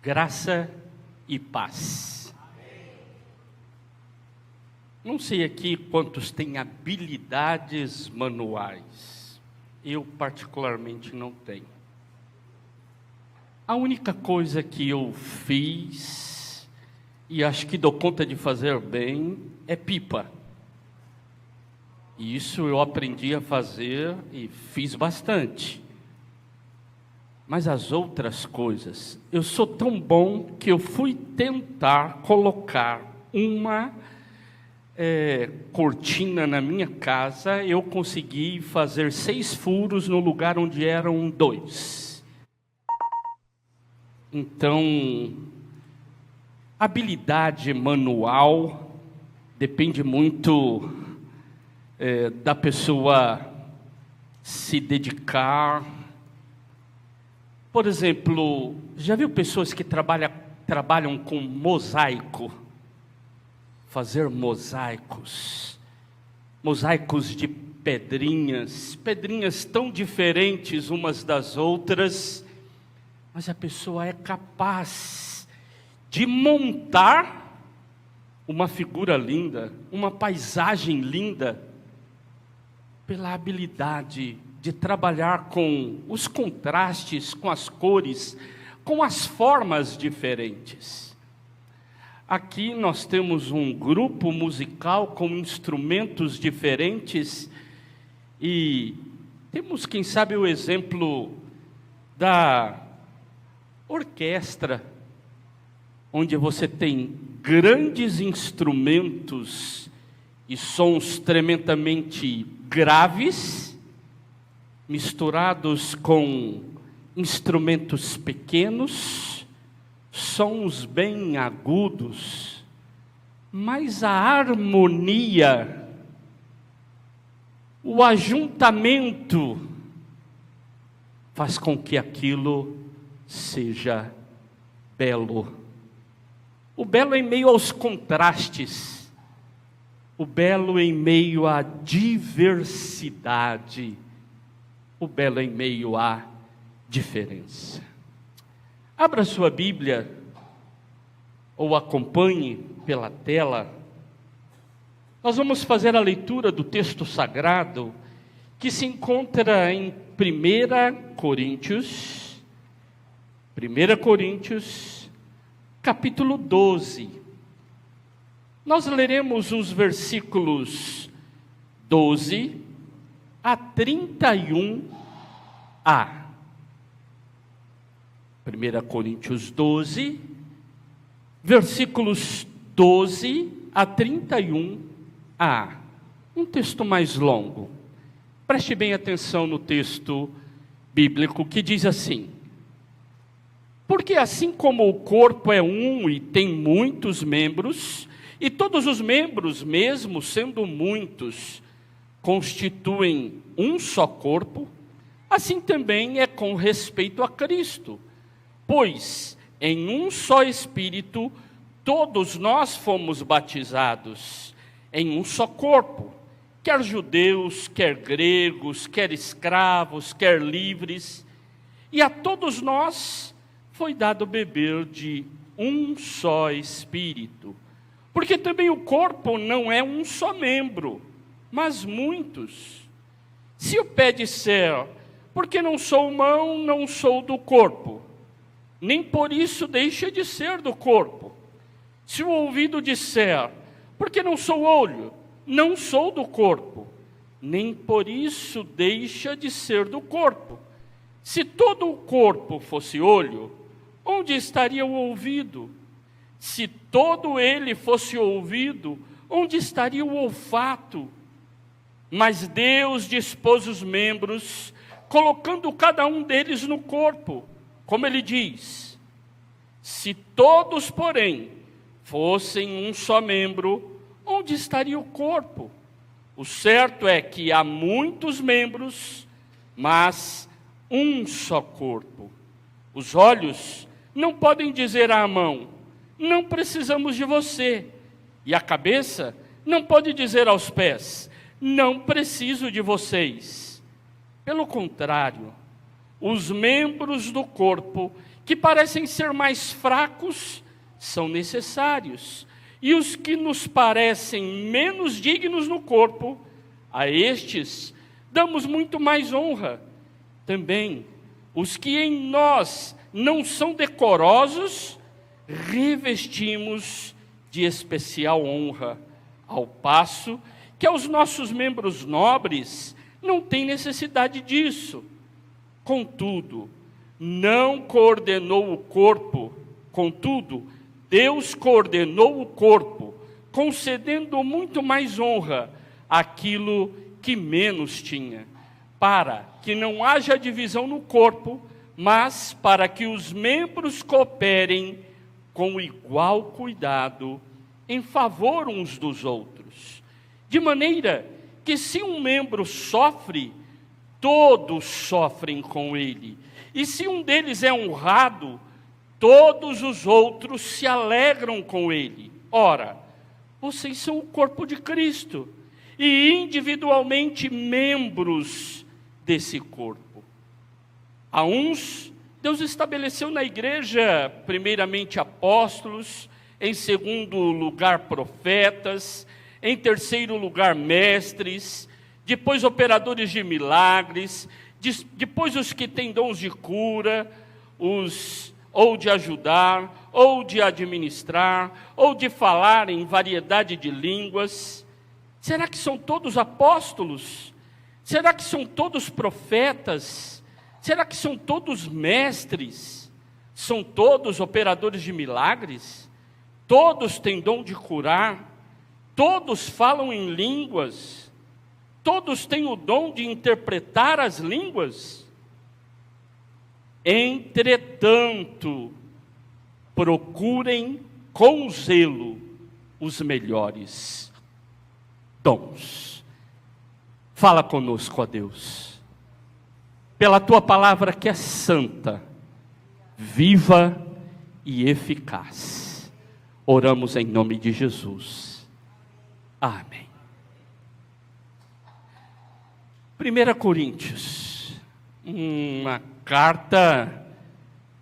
Graça e paz. Não sei aqui quantos têm habilidades manuais. Eu particularmente não tenho. A única coisa que eu fiz, e acho que dou conta de fazer bem, é pipa. E isso eu aprendi a fazer e fiz bastante. Mas as outras coisas, eu sou tão bom que eu fui tentar colocar uma cortina na minha casa, eu consegui fazer 6 furos no lugar onde eram 2. Então, habilidade manual depende muito da pessoa se dedicar. Por exemplo, já viu pessoas que trabalham com mosaico? Fazer mosaicos de pedrinhas tão diferentes umas das outras, mas a pessoa é capaz de montar uma figura linda, uma paisagem linda, pela habilidade de trabalhar com os contrastes, com as cores, com as formas diferentes. Aqui nós temos um grupo musical com instrumentos diferentes e temos, quem sabe, o exemplo da orquestra, onde você tem grandes instrumentos e sons tremendamente graves, misturados com instrumentos pequenos, sons bem agudos, mas a harmonia, o ajuntamento, faz com que aquilo seja belo. O belo em meio aos contrastes, o belo em meio à diversidade, o belo em meio à diferença. Abra sua Bíblia, ou acompanhe pela tela. Nós vamos fazer a leitura do texto sagrado, que se encontra em 1 Coríntios, capítulo 12. Nós leremos os versículos 12 a 31a. 1 Coríntios 12, versículos 12 a 31a. Um texto mais longo. Preste bem atenção no texto bíblico que diz assim: porque assim como o corpo é um e tem muitos membros, e todos os membros, mesmo sendo muitos, constituem um só corpo, assim também é com respeito a Cristo. Pois em um só Espírito todos nós fomos batizados, em um só corpo, quer judeus, quer gregos, quer escravos, quer livres, e a todos nós foi dado beber de um só Espírito. Porque também o corpo não é um só membro, mas muitos. Se o pé disser, porque não sou mão, não sou do corpo, nem por isso deixa de ser do corpo. Se o ouvido disser, porque não sou olho, não sou do corpo, nem por isso deixa de ser do corpo. Se todo o corpo fosse olho, onde estaria o ouvido? Se todo ele fosse ouvido, onde estaria o olfato? Mas Deus dispôs os membros, colocando cada um deles no corpo, como ele diz: se todos, porém, fossem um só membro, onde estaria o corpo? O certo é que há muitos membros, mas um só corpo. Os olhos não podem dizer à mão, não precisamos de você. E a cabeça não pode dizer aos pés, não preciso de vocês. Pelo contrário, os membros do corpo que parecem ser mais fracos são necessários, e os que nos parecem menos dignos no corpo, a estes damos muito mais honra. Também os que em nós não são decorosos, revestimos de especial honra, ao passo que aos nossos membros nobres não tem necessidade disso. Contudo, Deus coordenou o corpo, concedendo muito mais honra àquilo que menos tinha, para que não haja divisão no corpo, mas para que os membros cooperem com igual cuidado em favor uns dos outros. De maneira que se um membro sofre, todos sofrem com ele. E se um deles é honrado, todos os outros se alegram com ele. Ora, vocês são o corpo de Cristo e individualmente membros desse corpo. A uns, Deus estabeleceu na igreja, primeiramente apóstolos, em segundo lugar profetas, em terceiro lugar mestres, depois operadores de milagres, depois os que têm dons de cura, ou de ajudar, ou de administrar, ou de falar em variedade de línguas. Será que são todos apóstolos? Será que são todos profetas? Será que são todos mestres? São todos operadores de milagres? Todos têm dom de curar? Todos falam em línguas? Todos têm o dom de interpretar as línguas? Entretanto, procurem com zelo os melhores dons. Fala conosco, ó Deus, pela Tua palavra que é santa, viva e eficaz. Oramos em nome de Jesus. Amém. 1 Coríntios, uma carta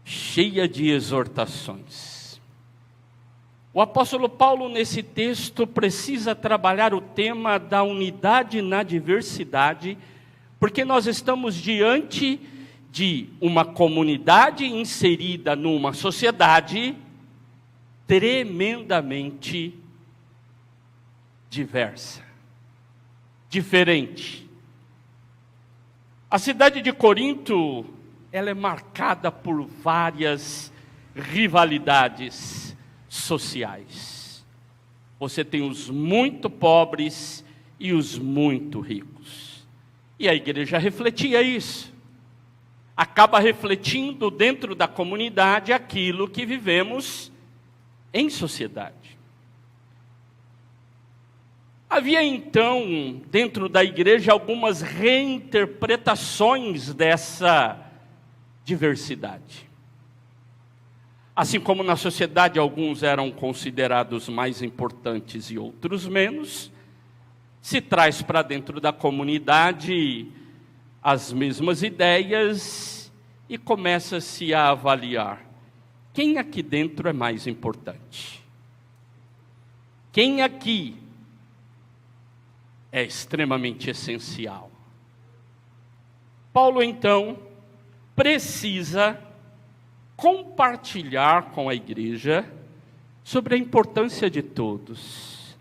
cheia de exortações. O apóstolo Paulo, nesse texto, precisa trabalhar o tema da unidade na diversidade, porque nós estamos diante de uma comunidade inserida numa sociedade tremendamente diversa, diferente. A cidade de Corinto, ela é marcada por várias rivalidades sociais. Você tem os muito pobres e os muito ricos. E a igreja refletia isso. Acaba refletindo dentro da comunidade aquilo que vivemos em sociedade. Havia então, dentro da igreja, algumas reinterpretações dessa diversidade. Assim como na sociedade alguns eram considerados mais importantes e outros menos, se traz para dentro da comunidade as mesmas ideias e começa-se a avaliar quem aqui dentro é mais importante. Quem aqui é extremamente essencial. Paulo, então, precisa compartilhar com a igreja sobre a importância de todos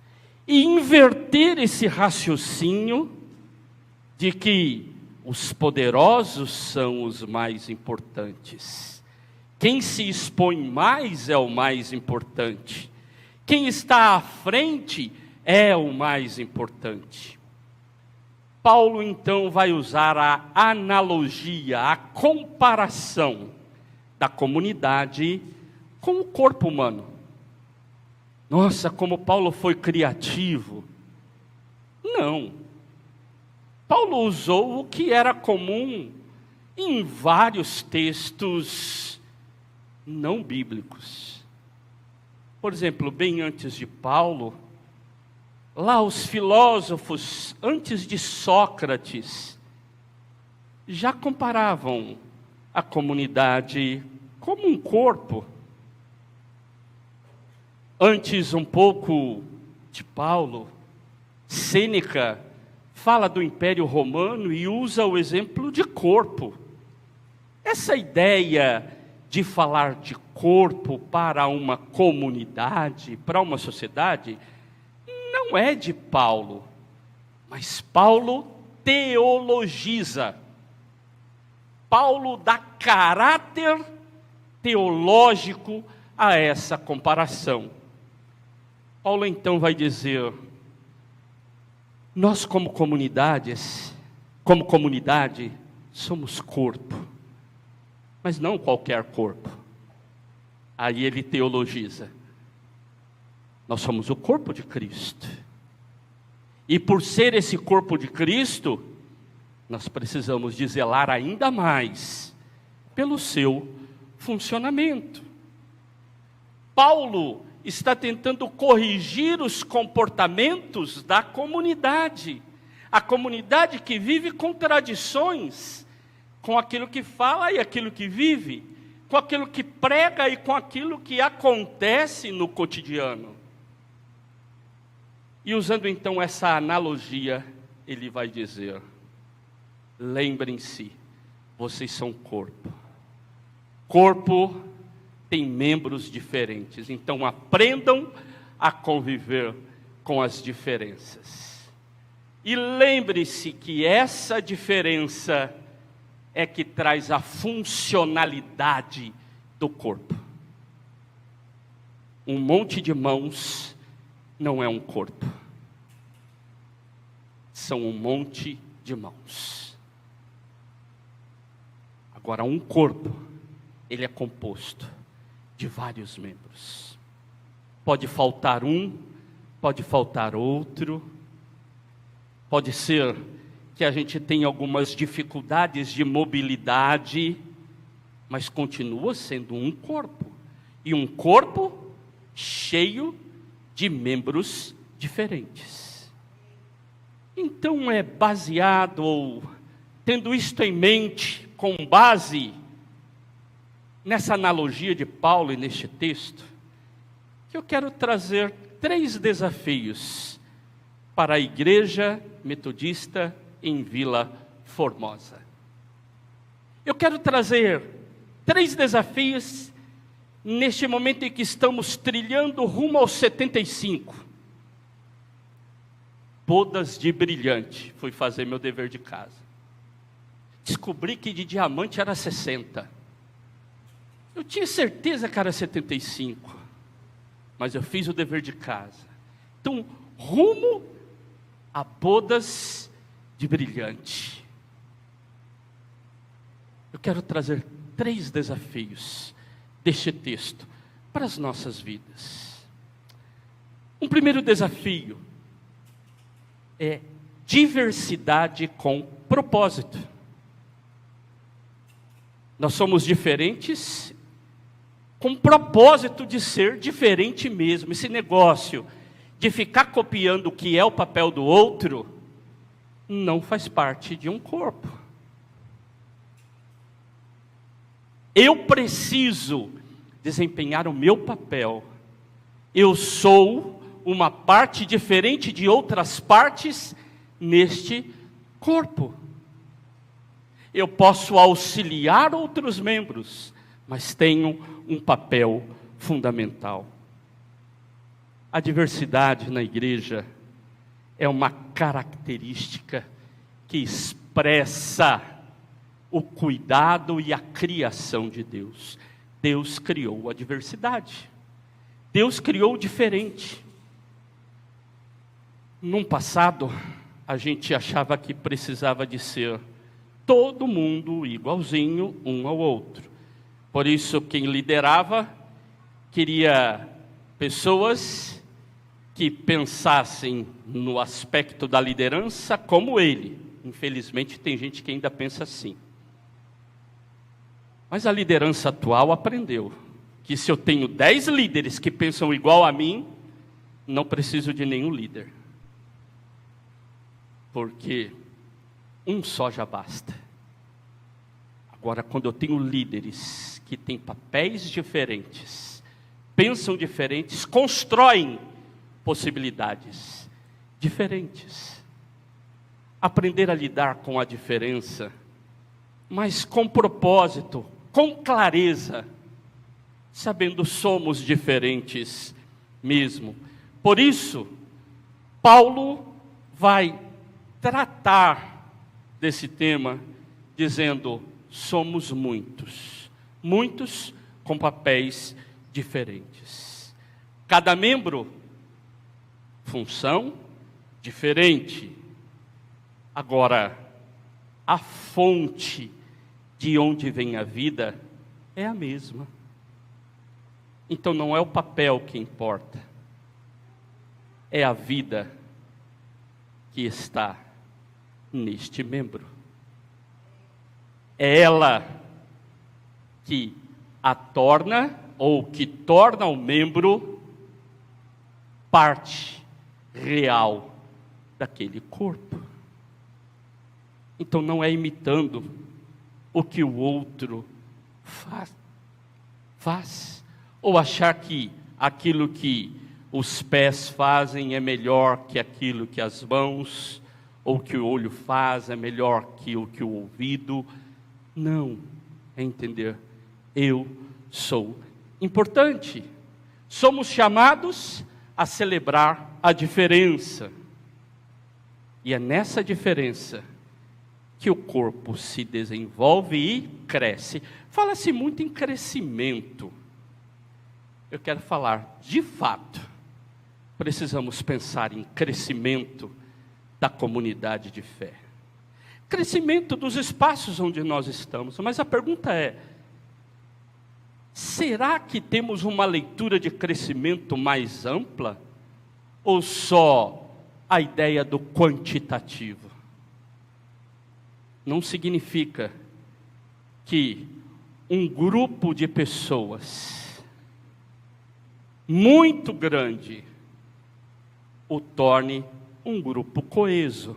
e inverter esse raciocínio de que os poderosos são os mais importantes. Quem se expõe mais é o mais importante. Quem está à frente é o mais importante. Paulo, então, vai usar a analogia, a comparação da comunidade com o corpo humano. Nossa, como Paulo foi criativo. Não. Paulo usou o que era comum em vários textos não bíblicos. Por exemplo, bem antes de Paulo, lá os filósofos, antes de Sócrates, já comparavam a comunidade como um corpo. Antes um pouco de Paulo, Sêneca fala do Império Romano e usa o exemplo de corpo. Essa ideia de falar de corpo para uma comunidade, para uma sociedade, não é de Paulo, mas Paulo teologiza. Paulo dá caráter teológico a essa comparação. Paulo então vai dizer: nós como comunidade, somos corpo, mas não qualquer corpo. Aí ele teologiza: nós somos o corpo de Cristo, e por ser esse corpo de Cristo, nós precisamos de zelar ainda mais pelo seu funcionamento. Paulo está tentando corrigir os comportamentos da comunidade, a comunidade que vive contradições com aquilo que fala e aquilo que vive, com aquilo que prega e com aquilo que acontece no cotidiano. E usando então essa analogia, ele vai dizer: lembrem-se, vocês são corpo. Corpo tem membros diferentes, então aprendam a conviver com as diferenças. E lembre-se que essa diferença é que traz a funcionalidade do corpo. Um monte de mãos não é um corpo. São um monte de mãos. Agora, um corpo, ele é composto de vários membros. Pode faltar um, pode faltar outro. Pode ser que a gente tenha algumas dificuldades de mobilidade, mas continua sendo um corpo. E um corpo cheio de membros diferentes. Então é baseado, ou tendo isto em mente, com base nessa analogia de Paulo e neste texto, que eu quero trazer 3 desafios para a Igreja Metodista em Vila Formosa. Eu quero trazer 3 desafios neste momento em que estamos trilhando rumo aos 75. Bodas de brilhante. Fui fazer meu dever de casa. Descobri que de diamante era 60. Eu tinha certeza que era 75, mas eu fiz o dever de casa. Então, rumo a bodas de brilhante. Eu quero trazer 3 desafios deste texto para as nossas vidas. Um primeiro desafio é diversidade com propósito. Nós somos diferentes com propósito de ser diferente mesmo. Esse negócio de ficar copiando o que é o papel do outro não faz parte de um corpo. Eu preciso desempenhar o meu papel. Eu sou uma parte diferente de outras partes neste corpo. Eu posso auxiliar outros membros, mas tenho um papel fundamental. A diversidade na igreja é uma característica que expressa o cuidado e a criação de Deus. Deus criou a diversidade. Deus criou o diferente. Num passado, a gente achava que precisava de ser todo mundo igualzinho um ao outro. Por isso, quem liderava queria pessoas que pensassem no aspecto da liderança como ele. Infelizmente, tem gente que ainda pensa assim. Mas a liderança atual aprendeu que se eu tenho 10 líderes que pensam igual a mim, não preciso de nenhum líder. Porque um só já basta. Agora, quando eu tenho líderes que têm papéis diferentes, pensam diferentes, constroem possibilidades diferentes. Aprender a lidar com a diferença, mas com propósito, com clareza, sabendo somos diferentes mesmo. Por isso, Paulo vai tratar desse tema dizendo: somos muitos, muitos com papéis diferentes. Cada membro, função diferente. Agora, a fonte de onde vem a vida é a mesma. Então não é o papel que importa, é a vida que está neste membro. É ela que a torna, ou que torna o membro parte real daquele corpo. Então não é imitando o que o outro faz, ou achar que aquilo que os pés fazem é melhor que aquilo que as mãos, ou que o olho faz é melhor que o ouvido. Não, é entender, eu sou importante. Somos chamados a celebrar a diferença. E é nessa diferença que o corpo se desenvolve e cresce. Fala-se muito em crescimento. Eu quero falar, de fato, precisamos pensar em crescimento da comunidade de fé. Crescimento dos espaços onde nós estamos. Mas a pergunta é: será que temos uma leitura de crescimento mais ampla? Ou só a ideia do quantitativo? Não significa que um grupo de pessoas muito grande o torne um grupo coeso.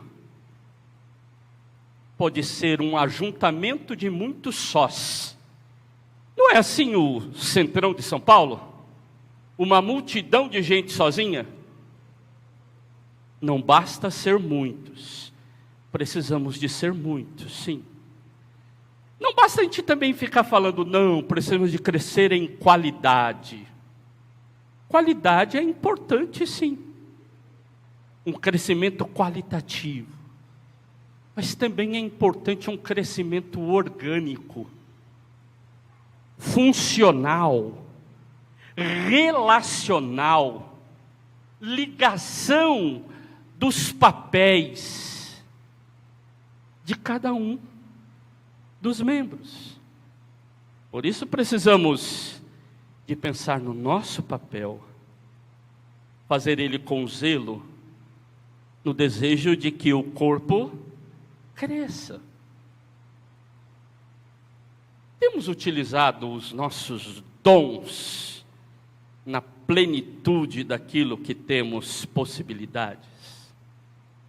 Pode ser um ajuntamento de muitos sós. Não é assim o centrão de São Paulo? Uma multidão de gente sozinha? Não basta ser muitos. Precisamos de ser muitos, sim. Não basta a gente também ficar falando, não, precisamos de crescer em qualidade. Qualidade é importante, sim. Um crescimento qualitativo. Mas também é importante um crescimento orgânico, funcional, relacional, ligação dos papéis de cada um dos membros. Por isso precisamos de pensar no nosso papel, fazer ele com zelo, no desejo de que o corpo cresça. Temos utilizado os nossos dons na plenitude daquilo que temos possibilidades?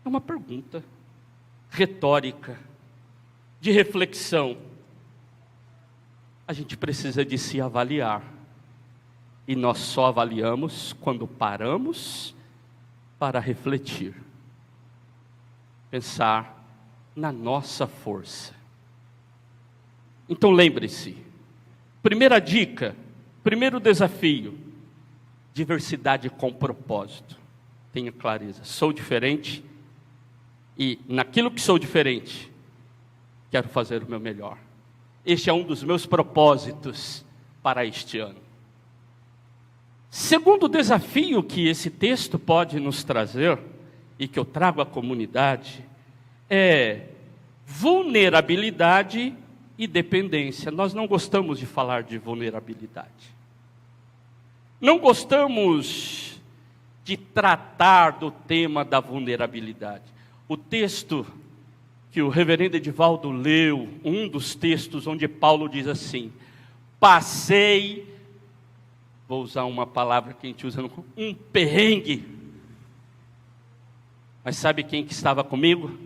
É uma pergunta retórica, de reflexão. A gente precisa de se avaliar. E nós só avaliamos quando paramos para refletir. Pensar na nossa força. Então lembre-se, primeira dica, primeiro desafio, diversidade com propósito. Tenha clareza, sou diferente e naquilo que sou diferente, quero fazer o meu melhor. Este é um dos meus propósitos para este ano. Segundo desafio que esse texto pode nos trazer, e que eu trago à comunidade, é vulnerabilidade e dependência. Nós não gostamos de falar de vulnerabilidade. Não gostamos de tratar do tema da vulnerabilidade. O texto que o reverendo Edivaldo leu, um dos textos onde Paulo diz assim: passei, vou usar uma palavra que a gente usa no um perrengue. Mas sabe quem que estava comigo?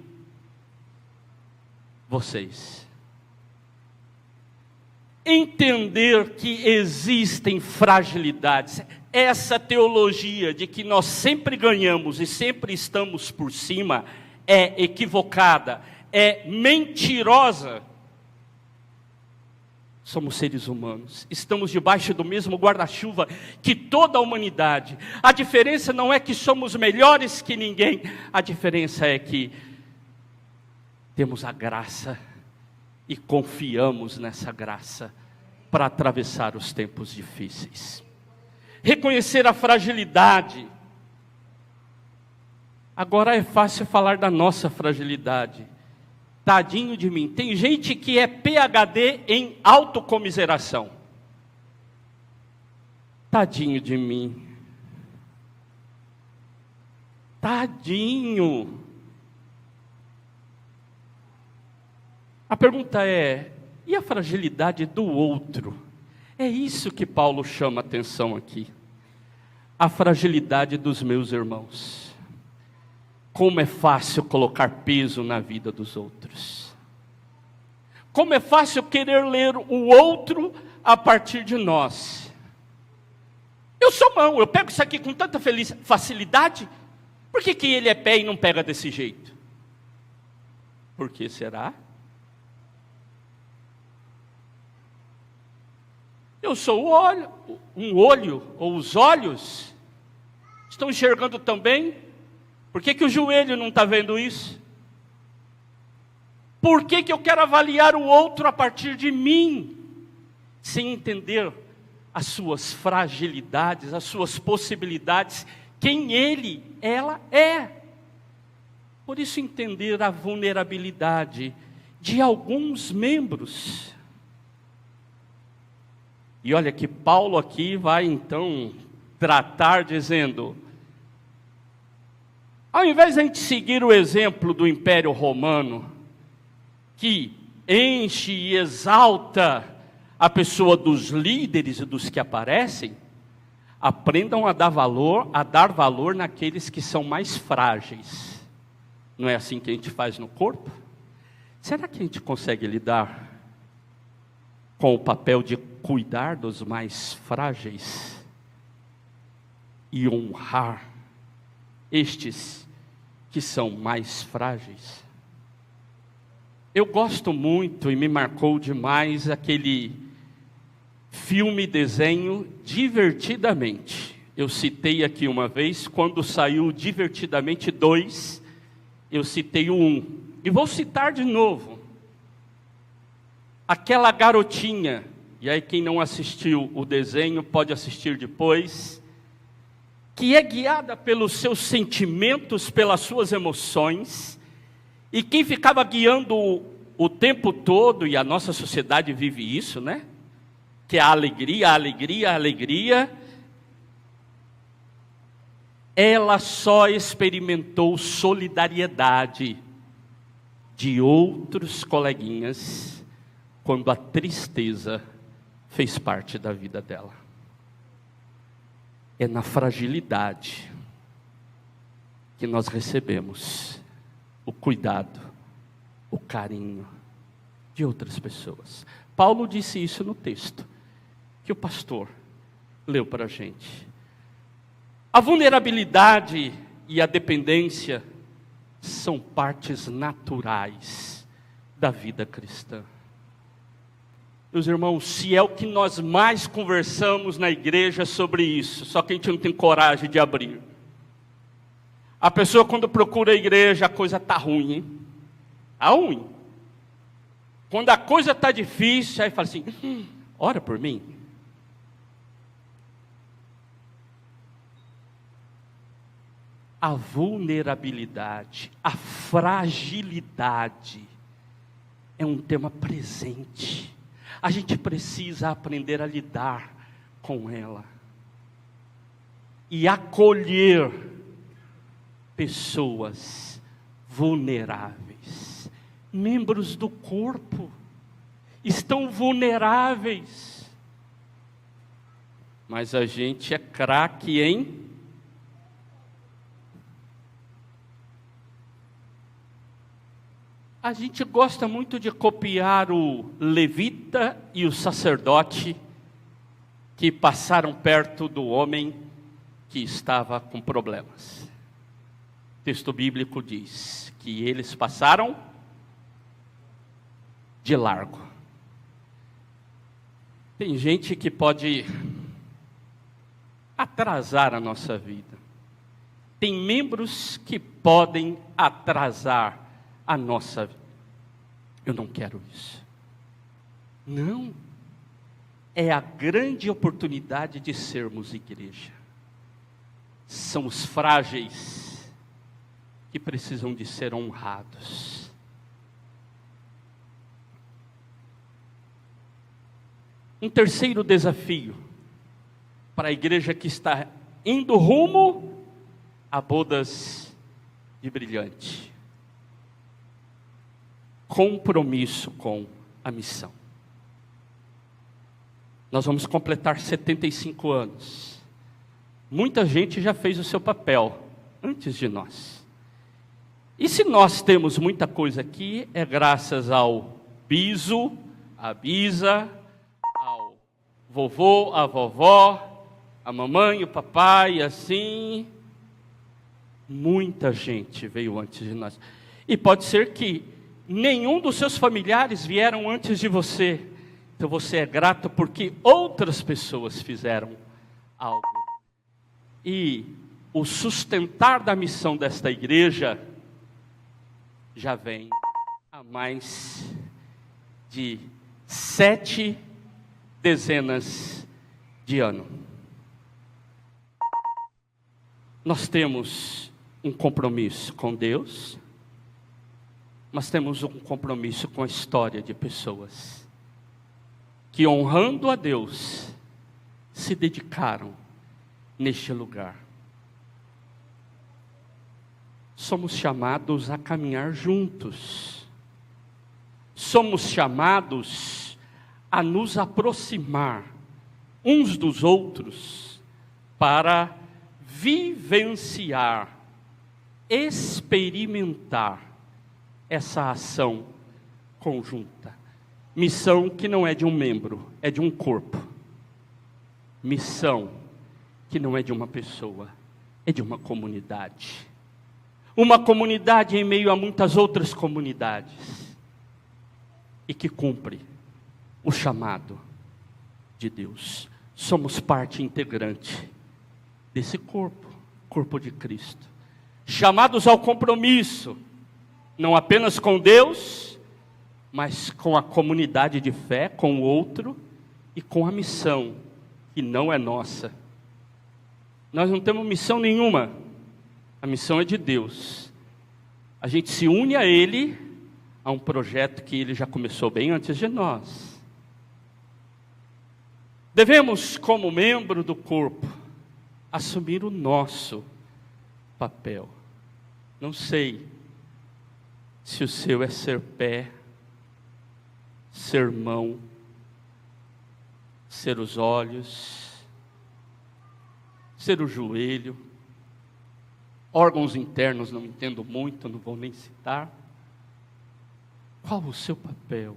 Vocês. entender que existem fragilidades. Essa teologia de que nós sempre ganhamos e sempre estamos por cima é equivocada, é mentirosa. Somos seres humanos, estamos debaixo do mesmo guarda-chuva que toda a humanidade. A diferença não é que somos melhores que ninguém, a diferença é que temos a graça e confiamos nessa graça para atravessar os tempos difíceis. Reconhecer a fragilidade. Agora é fácil falar da nossa fragilidade. Tadinho de mim. Tem gente que é PhD em autocomiseração. Tadinho de mim. Tadinho. A pergunta é: e a fragilidade do outro? É isso que Paulo chama a atenção aqui. A fragilidade dos meus irmãos. Como é fácil colocar peso na vida dos outros. Como é fácil querer ler o outro a partir de nós. Eu sou mão, eu pego isso aqui com tanta facilidade. Por que ele é pé e não pega desse jeito? Por que será? Eu sou um olho, ou os olhos estão enxergando também. Por que o joelho não está vendo isso? Por que eu quero avaliar o outro a partir de mim, sem entender as suas fragilidades, as suas possibilidades, quem ela é? Por isso entender a vulnerabilidade de alguns membros. E olha que Paulo aqui vai então tratar dizendo: ao invés de a gente seguir o exemplo do Império Romano, que enche e exalta a pessoa dos líderes e dos que aparecem, aprendam a dar valor naqueles que são mais frágeis. Não é assim que a gente faz no corpo? Será que a gente consegue lidar com o papel de cuidar dos mais frágeis e honrar estes que são mais frágeis? Eu gosto muito e me marcou demais aquele filme desenho Divertidamente. Eu citei aqui uma vez, quando saiu Divertidamente 2, eu citei o 1. E vou citar de novo. Aquela garotinha, e aí quem não assistiu o desenho pode assistir depois, que é guiada pelos seus sentimentos, pelas suas emoções, e quem ficava guiando o tempo todo, e a nossa sociedade vive isso, né? Que é a alegria, a alegria, a alegria. Ela só experimentou solidariedade de outros coleguinhas quando a tristeza fez parte da vida dela. É na fragilidade que nós recebemos o cuidado, o carinho de outras pessoas. Paulo disse isso no texto que o pastor leu para a gente. A vulnerabilidade e a dependência são partes naturais da vida cristã. Meus irmãos, se é o que nós mais conversamos na igreja sobre isso, só que a gente não tem coragem de abrir. A pessoa quando procura a igreja, a coisa está ruim, hein? Está ruim. Quando a coisa está difícil, aí fala assim, ora por mim. A vulnerabilidade, a fragilidade é um tema presente. A gente precisa aprender a lidar com ela e acolher pessoas vulneráveis. Membros do corpo estão vulneráveis, mas a gente é craque em A gente gosta muito de copiar o levita e o sacerdote que passaram perto do homem que estava com problemas. O texto bíblico diz que eles passaram de largo. Tem gente que pode atrasar a nossa vida. Tem membros que podem atrasar a nossa vida. Eu não quero isso. Não. É a grande oportunidade de sermos igreja. São os frágeis que precisam de ser honrados. Um terceiro desafio para a igreja que está indo rumo a bodas de brilhante. Compromisso com a missão. Nós vamos completar 75 anos. Muita gente já fez o seu papel antes de nós. E se nós temos muita coisa aqui, é graças ao biso, a bisa, ao vovô, a vovó, a mamãe, o papai, assim. Muita gente veio antes de nós. E pode ser que nenhum dos seus familiares vieram antes de você. Então você é grato porque outras pessoas fizeram algo. E o sustentar da missão desta igreja já vem há mais de 7 dezenas de anos. Nós temos um compromisso com Deus, mas temos um compromisso com a história de pessoas que, honrando a Deus, se dedicaram neste lugar. Somos chamados a caminhar juntos. Somos chamados a nos aproximar uns dos outros para vivenciar, experimentar essa ação conjunta. Missão que não é de um membro, é de um corpo. Missão que não é de uma pessoa, é de uma comunidade. Uma comunidade em meio a muitas outras comunidades. E que cumpre o chamado de Deus. Somos parte integrante desse corpo, corpo de Cristo. Chamados ao compromisso, não apenas com Deus, mas com a comunidade de fé, com o outro e com a missão, que não é nossa. Nós não temos missão nenhuma, a missão é de Deus. A gente se une a Ele, a um projeto que Ele já começou bem antes de nós. Devemos, como membro do corpo, assumir o nosso papel. Não sei se o seu é ser pé, ser mão, ser os olhos, ser o joelho, órgãos internos não entendo muito, não vou nem citar. Qual o seu papel?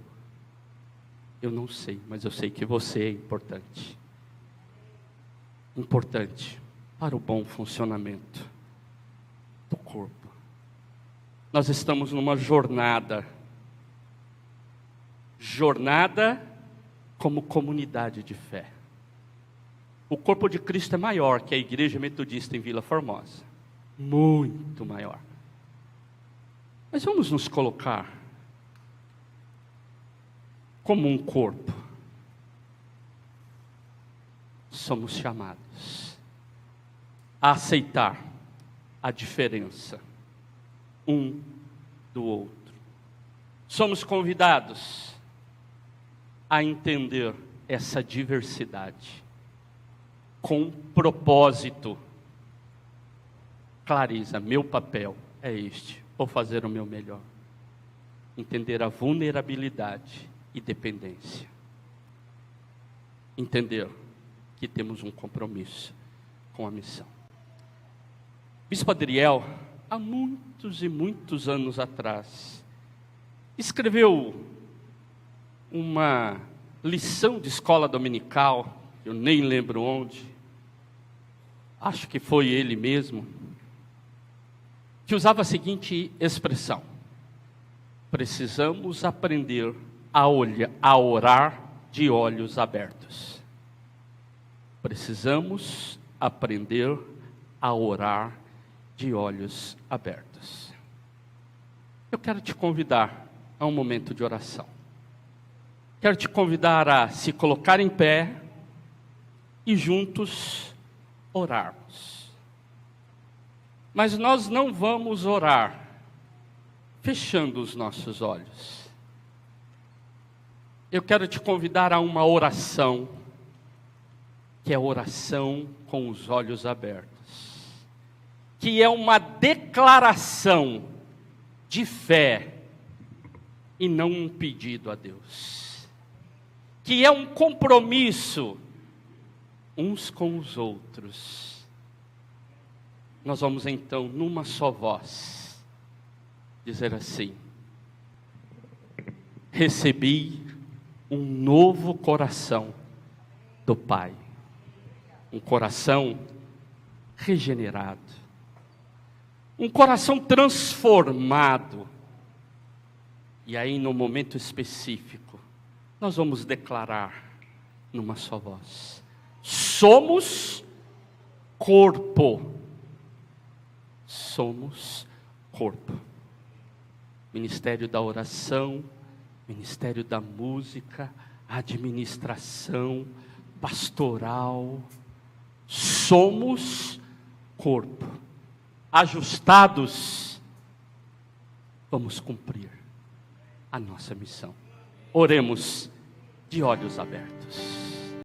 Eu não sei, mas eu sei que você é importante. Importante para o bom funcionamento do corpo. Nós estamos numa jornada como comunidade de fé. O corpo de Cristo é maior que a igreja metodista em Vila Formosa. Muito maior. Mas vamos nos colocar como um corpo. Somos chamados a aceitar a diferença um do outro. Somos convidados a entender essa diversidade com propósito. Clareza, meu papel é este, vou fazer o meu melhor. Entender a vulnerabilidade e dependência. Entender que temos um compromisso com a missão. Bispo Adriel, há muitos e muitos anos atrás, escreveu uma lição de escola dominical, eu nem lembro onde, acho que foi ele mesmo, que usava a seguinte expressão: precisamos aprender a orar de olhos abertos. Precisamos aprender a orar de olhos abertos. Eu quero te convidar a um momento de oração. Quero te convidar a se colocar em pé e juntos orarmos. Mas nós não vamos orar fechando os nossos olhos. Eu quero te convidar a uma oração, que é a oração com os olhos abertos, que é uma declaração de fé e não um pedido a Deus, que é um compromisso uns com os outros. Nós vamos então, numa só voz, dizer assim: recebi um novo coração do Pai, um coração regenerado, um coração transformado. E aí, no momento específico, nós vamos declarar numa só voz: somos corpo. Somos corpo. Ministério da oração, ministério da música, administração, pastoral. Somos corpo. Ajustados, vamos cumprir a nossa missão. Oremos de olhos abertos.